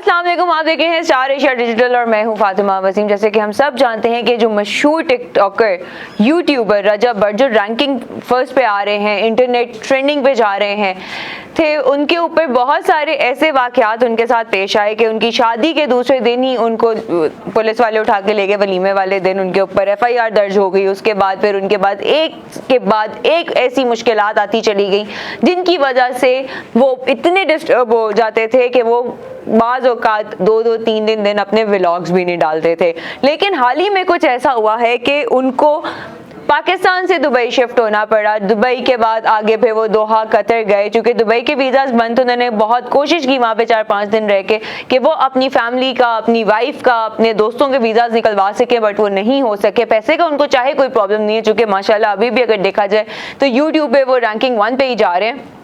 अस्सलाम वालेकुम, आप देख रहे हैं स्टार एशिया डिजिटल और मैं हूं फातिमा वसीम। जैसे कि हम सब जानते हैं कि जो मशहूर टिकटॉकर यूट्यूबर रजब भट्ट जो रैंकिंग फर्स्ट पे आ रहे हैं, इंटरनेट ट्रेंडिंग पे जा रहे हैं थे, उनके ऊपर बहुत सारे ऐसे वाकयात उनके साथ पेश आए कि उनकी शादी के दूसरे दिन ही उनको पुलिस वाले उठा के ले गए। वलीमे वाले दिन उनके ऊपर FIR दर्ज हो गई। उसके बाद फिर उनके बाद एक ऐसी मुश्किलात आती चली गई जिनकी वजह से वो इतने डिस्टर्ब हो जाते थे कि वो बाज़ औक़ात 2-3 दिन अपने व्लॉग्स भी नहीं डालते थे। लेकिन हाल ही में कुछ ऐसा हुआ है कि उनको पाकिस्तान से दुबई शिफ्ट होना पड़ा। दुबई के बाद आगे फिर वो दोहा, कतर गए। चूँकि दुबई के वीज़ाज बंद थे, उन्होंने बहुत कोशिश की वहाँ पे 4-5 दिन रह के कि वो अपनी फैमिली का, अपनी वाइफ का, अपने दोस्तों के वीज़ाज निकलवा सके, बट वो नहीं हो सके। पैसे का उनको चाहे कोई प्रॉब्लम नहीं है, चूँकि माशाल्लाह अभी भी अगर देखा जाए तो यूट्यूब पे वो रैंकिंग 1 पे ही जा रहे हैं,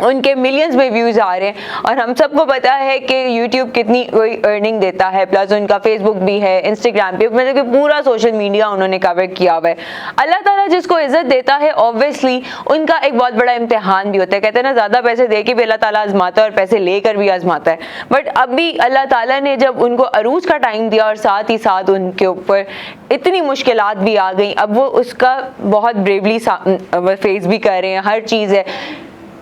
उनके मिलियंस में व्यूज़ आ रहे हैं। और हम सबको पता है कि यूट्यूब कितनी कोई अर्निंग देता है, प्लस उनका फेसबुक भी है, इंस्टाग्राम पे, मतलब कि पूरा सोशल मीडिया उन्होंने कवर किया हुआ है। अल्लाह ताला जिसको इज्जत देता है ऑब्वियसली उनका एक बहुत बड़ा इम्तिहान भी होता है। कहते हैं ना, ज़्यादा पैसे दे के भी अल्लाह ताला आजमाता है और पैसे लेकर भी आजमाता है। बट अभी अल्लाह ताला ने जब उनको अरूज का टाइम दिया और साथ ही साथ उनके ऊपर इतनी मुश्किलात भी आ गई, अब वो उसका बहुत ब्रेवली फेस भी कर रहे हैं। हर चीज़ है,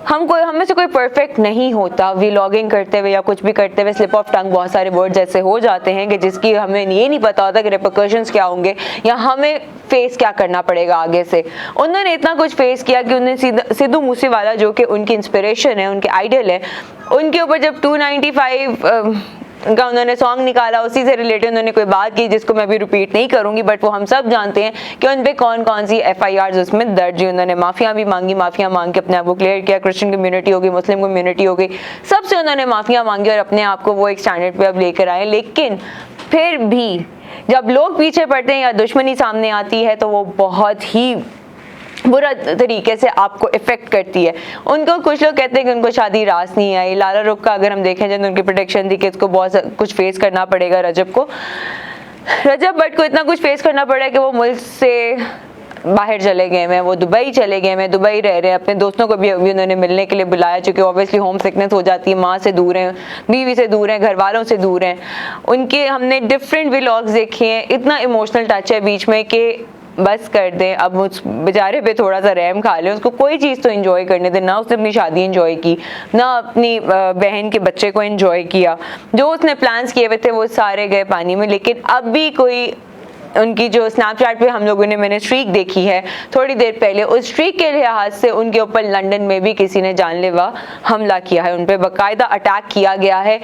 हम में से कोई परफेक्ट नहीं होता। व्लॉगिंग करते हुए या कुछ भी करते हुए स्लिप ऑफ टंग बहुत सारे वर्ड्स ऐसे हो जाते हैं कि जिसकी हमें ये नहीं पता होता कि रिपरकशंस क्या होंगे या हमें फेस क्या करना पड़ेगा आगे से। उन्होंने इतना कुछ फेस किया कि उन्हें सिद्धू मूसेवाला, जो कि उनकी इंस्पिरेशन है, उनके आइडल है, उनके ऊपर जब 295 का उन्होंने सॉन्ग निकाला, उसी से रिलेटेड उन्होंने कोई बात की जिसको मैं अभी रिपीट नहीं करूंगी, बट वो हम सब जानते हैं कि उन पे कौन कौन सी FIRs उसमें दर्ज हुई। उन्होंने माफिया भी मांगी, माफिया मांग के अपने आप को क्लियर किया। क्रिश्चियन कम्युनिटी हो गई, मुस्लिम कम्युनिटी हो गई, सबसे उन्होंने माफिया मांगी और अपने आप को वो एक स्टैंडर्ड पे अब लेकर आए। लेकिन फिर भी जब लोग पीछे पड़ते हैं या दुश्मनी सामने आती है तो वो बहुत ही बुरा तरीके से आपको इफेक्ट करती है। उनको कुछ लोग कहते हैं कि उनको शादी रास नहीं आई। लाला रुख का अगर हम देखें, जब उनकी प्रोटेक्शन थी कि इसको बहुत कुछ फेस करना पड़ेगा, रजब भट्ट को इतना कुछ फेस करना पड़ा कि वो मुल्क से बाहर चले गए हैं, वो दुबई चले गए हैं, दुबई रह रहे हैं। अपने दोस्तों को भी अभी उन्होंने मिलने के लिए बुलाया, चूँकि ऑब्वियसली होम सिकनेस हो जाती है, माँ से दूर हैं, बीवी से दूर हैं, घर वालों से दूर हैं। उनके हमने डिफरेंट व्लॉग्स देखे हैं, इतना इमोशनल टच है बीच में कि बस कर दें। अब उस बेचारे पे थोड़ा सा रहम खा लें, उसको कोई चीज़ तो एंजॉय करने दें। ना उसने अपनी शादी एंजॉय की, ना अपनी बहन के बच्चे को एंजॉय किया। जो उसने प्लान्स किए हुए थे वो सारे गए पानी में। लेकिन अब भी कोई उनकी जो स्नैपचैट पे हम लोगों ने, मैंने स्ट्रीक देखी है थोड़ी देर पहले, उस स्ट्रीक के लिहाज से उनके ऊपर लंदन में भी किसी ने जानलेवा हमला किया है, उन पर बाकायदा अटैक किया गया है।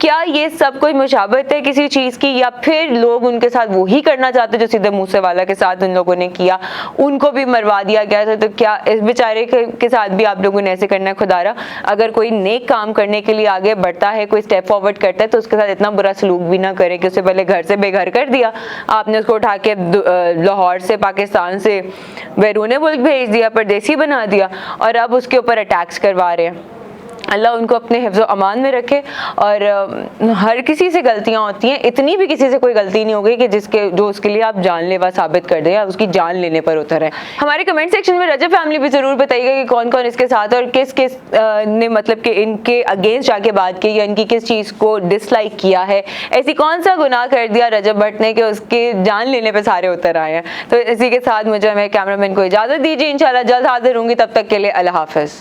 क्या ये सब कोई मुशाबहत है किसी चीज़ की, या फिर लोग उनके साथ वही करना चाहते जो सिद्धू मूसेवाला के साथ उन लोगों ने किया, उनको भी मरवा दिया गया था? तो क्या इस बेचारे के साथ भी आप लोगों ने ऐसे करना है? खुदारा, अगर कोई नेक काम करने के लिए आगे बढ़ता है, कोई स्टेप फॉरवर्ड करता है, तो उसके साथ इतना बुरा सलूक भी ना करें कि उससे पहले घर से बेघर कर दिया आपने, उसको उठा के लाहौर से, पाकिस्तान से बैरून मुल्क भेज दिया, परदेसी बना दिया, और अब उसके ऊपर अटैक्स करवा रहे हैं। अल्लाह उनको अपने हिफ्ज़ अमान में रखे। और हर किसी से गलतियां होती हैं, इतनी भी किसी से कोई गलती नहीं हो गई कि जो उसके लिए आप जानलेवा साबित कर दें या उसकी जान लेने पर उतर है। हमारे कमेंट सेक्शन में रजब फैमिली भी ज़रूर बताइएगा कि कौन कौन इसके साथ और किस किस ने मतलब कि इनके अगेंस्ट जाके बात की या इनकी किस चीज़ को डिसलाइक किया है। ऐसी कौन सा गुनाह कर दिया रजब भट्ट ने कि उसके जान लेने पर सारे उतर आए हैं। तो इसी के साथ मुझे, मेरे कैमरामैन को इजाज़त दीजिए। इंशाल्लाह जल्द हाजिर होंगी, तब तक के लिए अल्लाह हाफ़िज़।